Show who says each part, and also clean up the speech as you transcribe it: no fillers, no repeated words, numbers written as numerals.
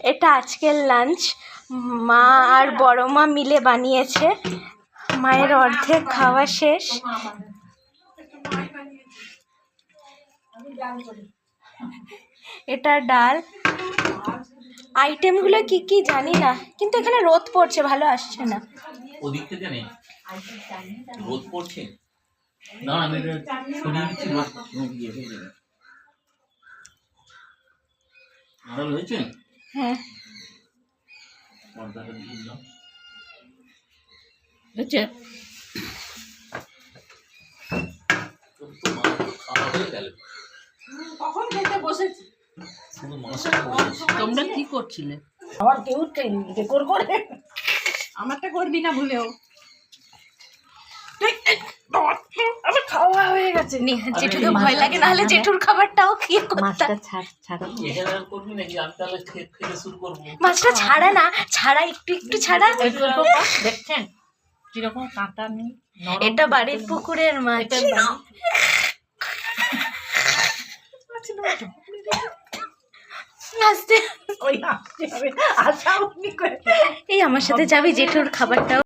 Speaker 1: এটা আজকের লাঞ্চ, মা আর বড় মা মিলে বানিয়েছে। মায়ের অর্ধেক খাওয়া শেষ। এটা ডাল। আইটেমগুলো কি কি জানি না, কিন্তু এখানে রোদ পড়ছে, ভালো আসছে না।
Speaker 2: ওদিক থেকে নেই, রোদ পড়ছে না, আমি সরিয়ে দিচ্ছি, ভালো হয়েছে।
Speaker 1: হ্যাঁ
Speaker 2: পর্দাটা দিয়ে দিলাম
Speaker 1: হয়েছে।
Speaker 2: খাওয়া হয়ে গেল,
Speaker 3: কখন খেতে বসেছি।
Speaker 2: শুধু মাছটা বসেছি।
Speaker 3: তোমরা কি করছিলে? আমার কেউ রেকর্ড করে, আমারটা করবি না ভুলেও। আমার খাওয়া হয়ে গেছে।
Speaker 1: জেঠুকে ভয় লাগে, নাহলে জেঠুর খাবারটাও খেয়ে
Speaker 3: মাছটা ছাড়া
Speaker 2: এখানে আর করবি নাকি? আমি তাহলে খেতে শুরু করবো।
Speaker 1: মাছটা ছাড়া না, ছাড়া একটু একটু ছাড়া।
Speaker 3: দেখছেন কিরকম কাঁটা নেই।
Speaker 1: এটা বাড়ির পুকুরের মাছ। এই আমার সাথে যাবি, জেঠুর খাবারটাও